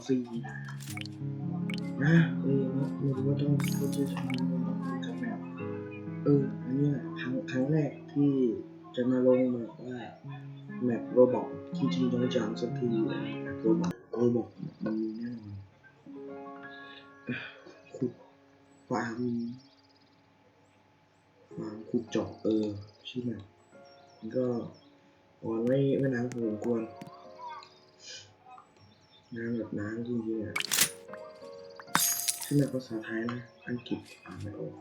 ซีนะไม่รู้ว่าต้องจะทำกับแบบอันนี้ครั้งแรกที่จะมาลงแบบว่าแมปโรบอกที่จริงจังสักทีแบบโรบอกมันมีแน่นอนขุดฟาร์มขุดเจาะชื่อแบบมันก็วันไม่นานพอสมควรน้ำแบบน้ำจริงๆอ่ะชื่อแบบภาษาไทยนะอังกฤษอ่านไม่ออก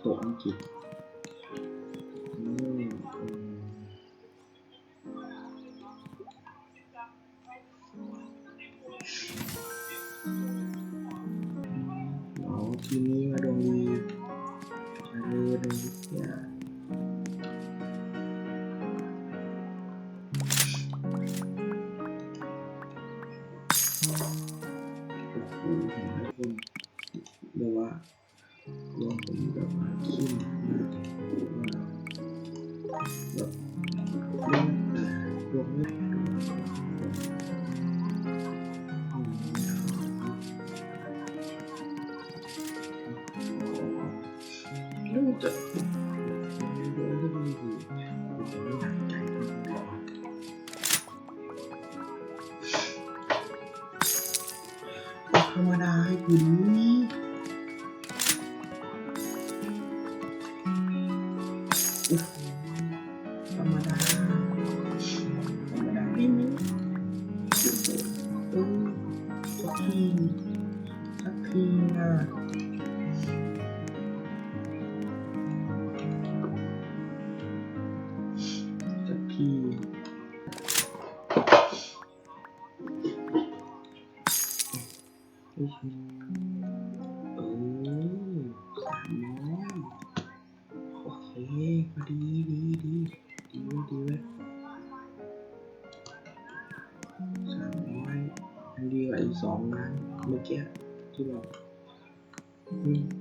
ตัวอังกฤษทีนี้มาดูเนี่ยแบบว่าลองผมแบบว่าขี้แบบลงไม่รู้จักธรรมดาให้คุณธรรมดาไม่มีสักทีนะสักทีโอเคพอดีเว้ย300ดีกว่าอีก2 ล้านเมื่อกี้ที่บอก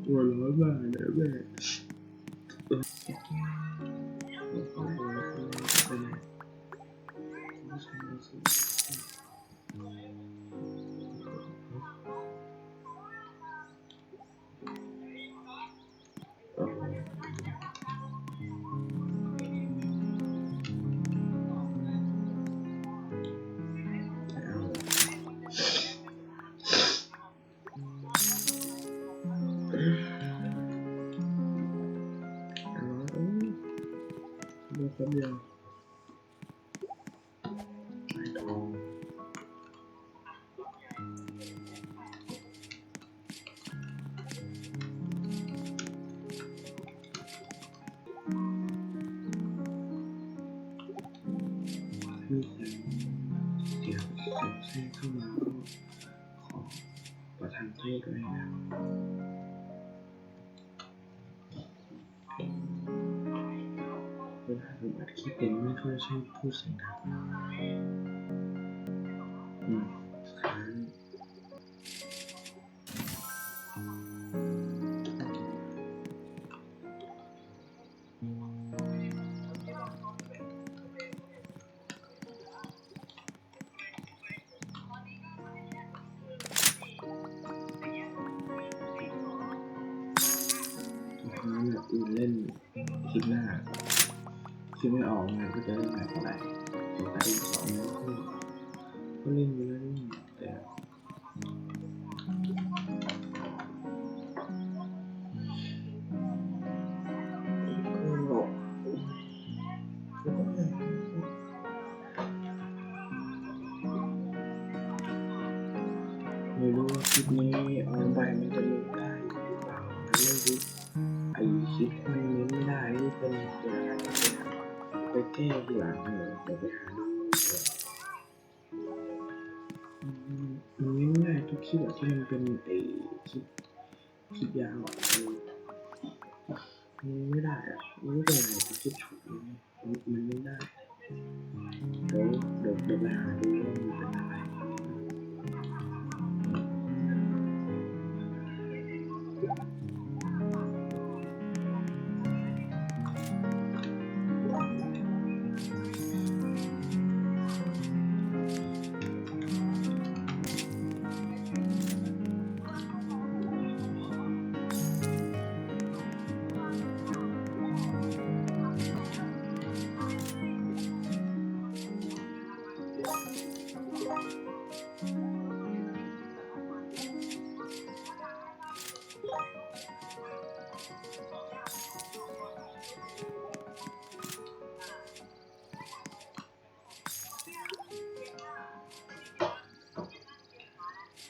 ตัว100 บาทนะแม่คนเดียวมีเดี๋ยวส่งแทรกเข้ามาขอประทานโทษด้วยนะเวลาผมอัดคลิปเป็นไม่ค่อยชอบพูดเสียงดังแบบอื่นเล่นคลิปหน้าคิดไม่ออกนะก็จะเล่นแบบอะไรตัวการที่2นี้ก็เล่นไปแล้วแต่ไม่รู้ว่าคลิปนี้เอาไปมันจะลงได้หรือเปล่าไม่รู้ไอคลิปมันเน้นไม่ได้นี่เป็นอะไรไปแก้ทีหลังเดี๋ยวไปหาดูมันเน้นไม่ได้ทุกคลิปที่มันเป็นไอคลิปยาวไม่ได้ไม่เป็นไรคลิปฉุกมันไม่ได้เดี๋ยวไปหาดูว่ามันเป็นอะไร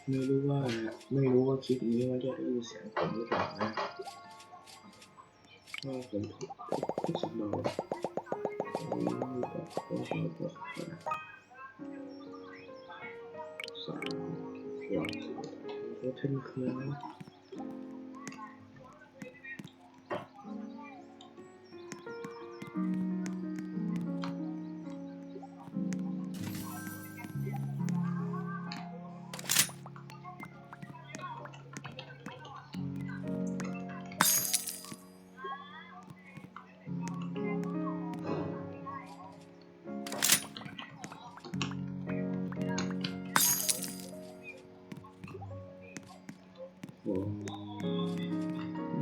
ไม่รู้ว่าคลิปนี้มันจะได้ยินเสียงผมหรือเปล่านะว่าผมรู้สึกเบาสามขวดก็เท่นเครื่องโอ้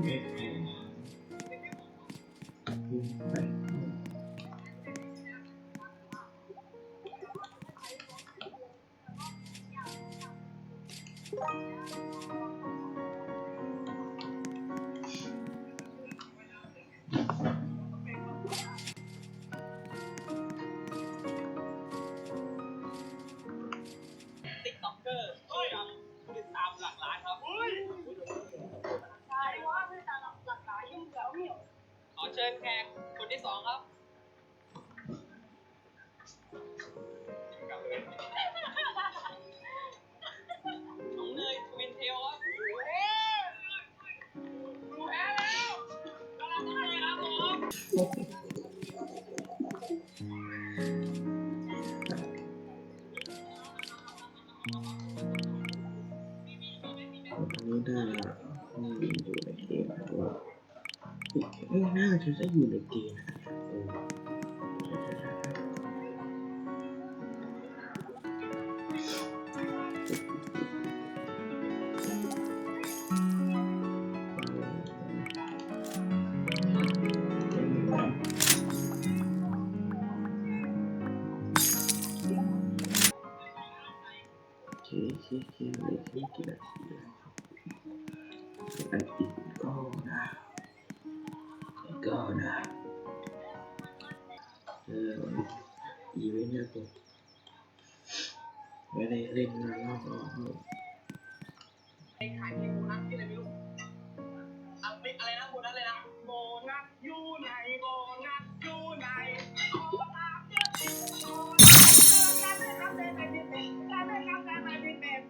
ไม่พอไปติ๊กต็อกเกอร์ครับผู้ติดตามหลักล้านครับใช่ว่าผู้ติดตามหลักล้านยุ่งแล้วไม่หรอขอเชิญแขกคนที่สองครับน้องเนยทวินเทลครับดูแพ้แล้วกำลังได้ครับผม อันนี้ได้ละอยู่ในเกมด้วยน่าจะอยู่ในเกมกี่นาทีอันอีกก็นะอีเวนต์เนี่ยผมไม่ได้เล่นนานแล้วก็ขายที่โบนัสที่อะไรไม่รู้อะไรนะโบนัสเลยนะโบนัสอยู่ไหนโบนัสอยู่ไหนขอตามเยอะการได้ทำได้ไม่เป็นการได้ทำได้ไม่เป็น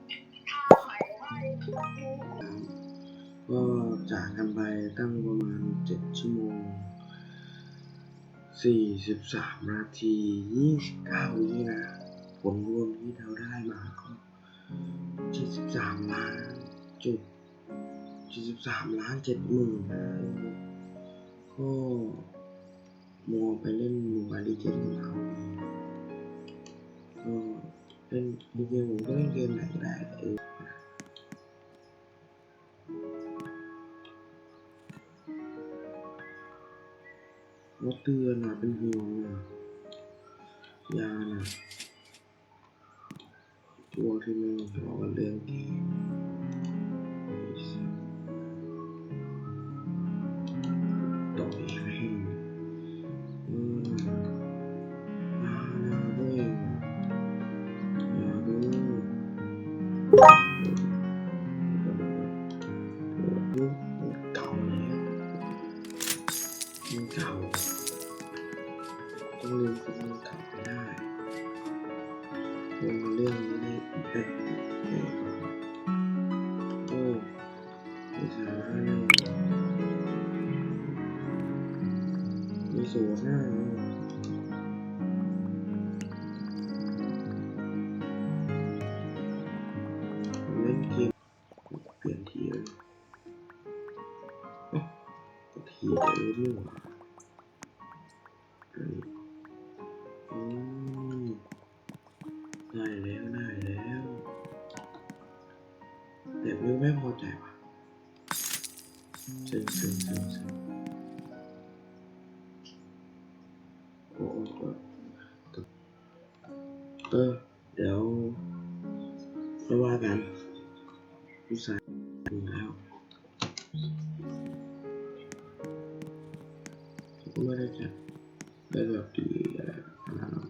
ก็จากกันไปตั้งประมาณ7 ชั่วโมง43 นาที 29 วินะผลรวมที่เราได้มาก็73 ล้านจุด73 ล้าน 70,000นะก็มองไปเล่นโมบายลีเจนด์ของเราก็เล่นเกมผมก็เล่นเกมไหนก็ได้ว่าเตือนอ่ะเป็นห่วงอ่ะยาน่ะตัวที่มันบอกว่าเรื่องเกมต่อยให้มาด้วยมาด้วยเก่าแล้วมันเก่าต้องลืมคนมันเก่าไม่ได้คนเรื่องนี้ได้โอ้มีสาระมีสูตรหน้าเล่นเกมเปลี่ยนทีเลยทีเดียวนี่หว่าได้แล้วแต่วิวไม่พอใจว่ะซึ้งโอ้เดี๋ยวไม่ว่ากันผู้ชายดูแล้วก็ไม่ได้จัดได้แบบดีอะไรขนาดนั้น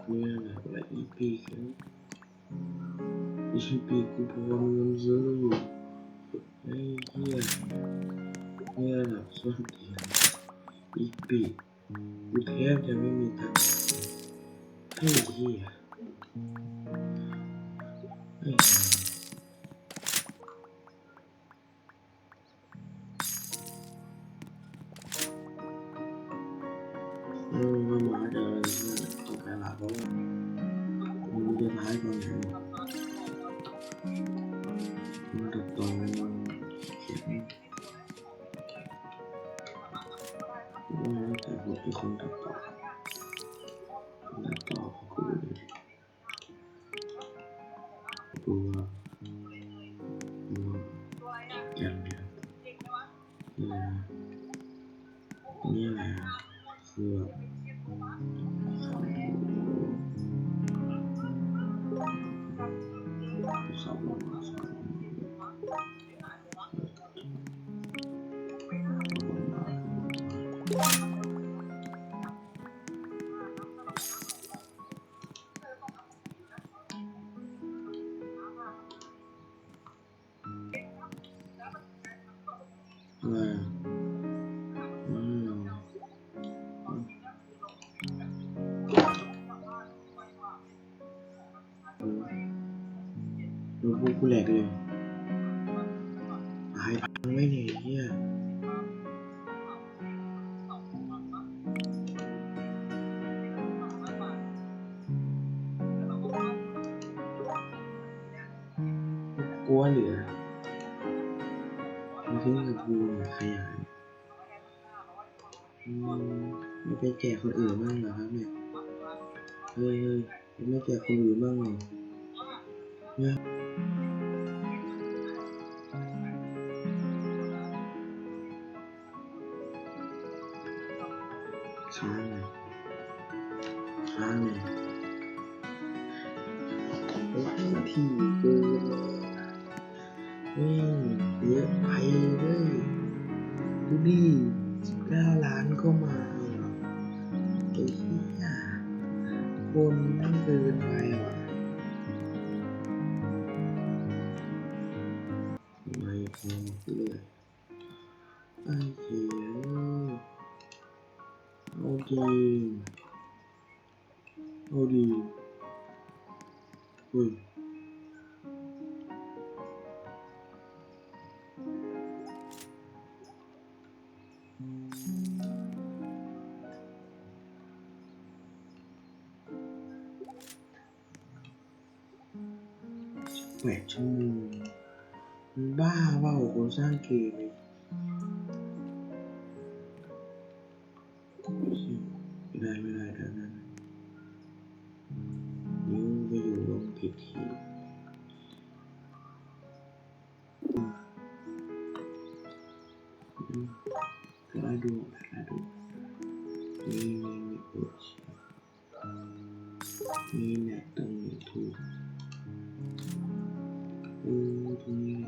เนี่ยแหละและอีพีกูพอมีเงินซื้ออยู่ไอ้เหี้ยเนี่ยแหละส่วนเดียวอีพีกูแทบจะไม่มีตังค์ไอ้เหี้ยไอ้ว่าหมาจะอะไรเนี่ยต้องไปหลับเพราะว่ามันจะท้ายตอนไหนมันตัดต่อมันเขียนว่าแต่ผมเป็นคนตัดต่อกูเลยกูว่าอย่างเดียวนี่แหละคือเขาลงมาดูกูแหลกเลยหายพังไม่เนี่ยเฮียกลัวเหลือมาทิ้งกับกูเนี่ยขยะไม่ไปแจกคนอื่นบ้างเหรอครับเนี่ยเฮ้ยไม่แจกคนอื่นบ้างเหรอเนี่ยค้างเลยโอ้ยทีเกินเยอะไปเลยดูดิ19 ล้านก็มาไอ้เหี้ยคนมันเกินไปว่ะไม่พอเลยไอ้เหี้ยเอาดีเฮ้ย8 ชั่วโมงมันบ้าเปล่าคนสร้างเกมเลยไม่ได้นิ้วไปอยู่ลงผิดที่ได้ดูนี่โอ้ยนี่แหละตรงนี้ถูกตรงนี้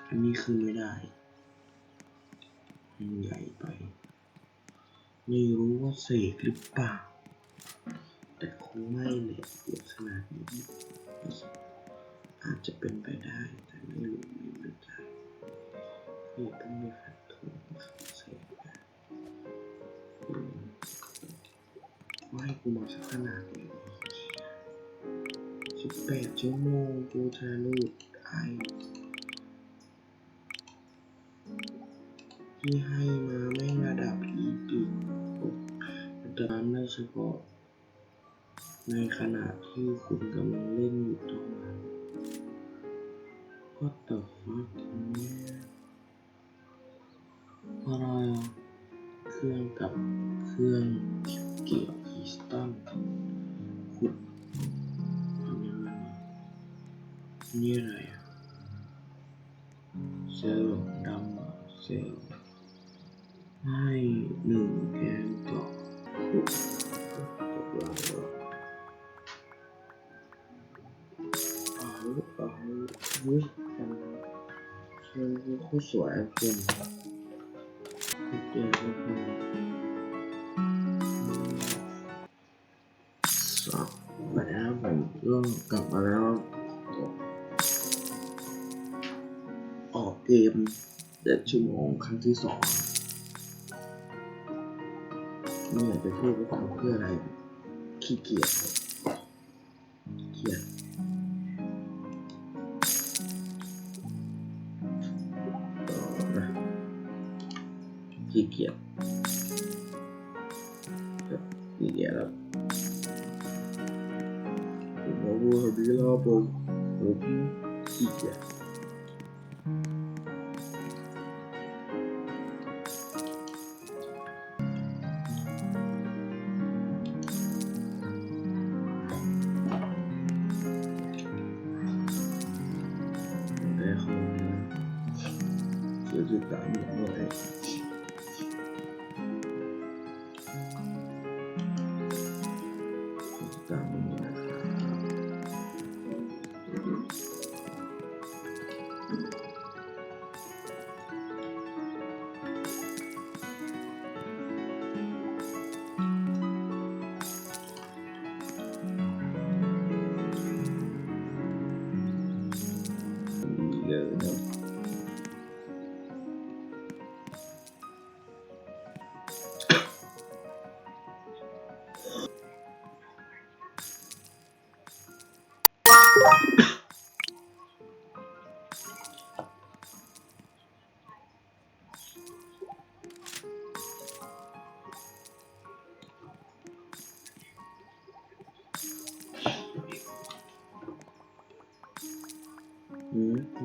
อันนี้คือไม่ได้มันใหญ่ไปไม่รู้ว่าเสกหรือเปล่าแต่คงไม่เลยเยอะขนาดนี้อาจจะเป็นไปได้แต่ไม่รู้ไม่มั่นใจคือต้องมีแฟนทุนเสกว่าให้กูมาสักขนาดนี้18 ชั่วโมงกูจะรูดที่ให้มาแม่งระดับอีพิกแต่นั้นไม่เฉพาะในขณะที่คุณกำลังเล่นอยู่ตรงนั้นก็ต่อฟักเนี่ยอะไรเครื่องกับเครื่องเกี่ยวคีสตันขุดทำยังไงนี่อะไรเซลล์ดำเซลล์ให้1 แกนต่อขุดตกลงว่าอุ้ยทำโคตรสวยเพื่อน เดี๋ยวก็คือสอบมาแล้วผมก็กลับมาแล้วออกเกม7 ชั่วโมงครั้งที่ 2ไม่อยากจะพูดว่าทำเพื่ออะไรขี้เกียจเกียจนะขี้เกียจขี้เกียจแล้วผมมาพูดคำนี้แล้วผมขี้เกียจได้เข้ามาช่วยติดตามผมหน่อยติดตามผมหน่อยเยอะนะ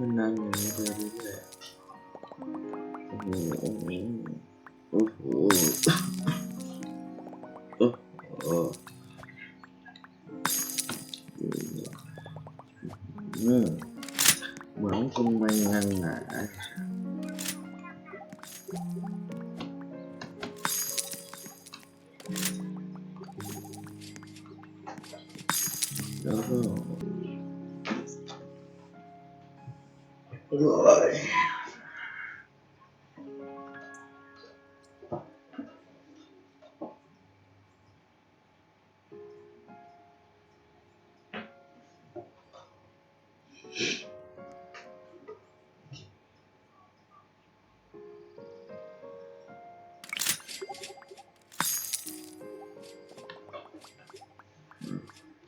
มันนานอย่างนี้ไปเรื่อยๆโอ้โหโอ้โหโอ้โหโอ้โหเหมือนคงไม่งันหนาแล้วก็โอ้ย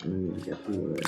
ไม่มีจะพูดเลย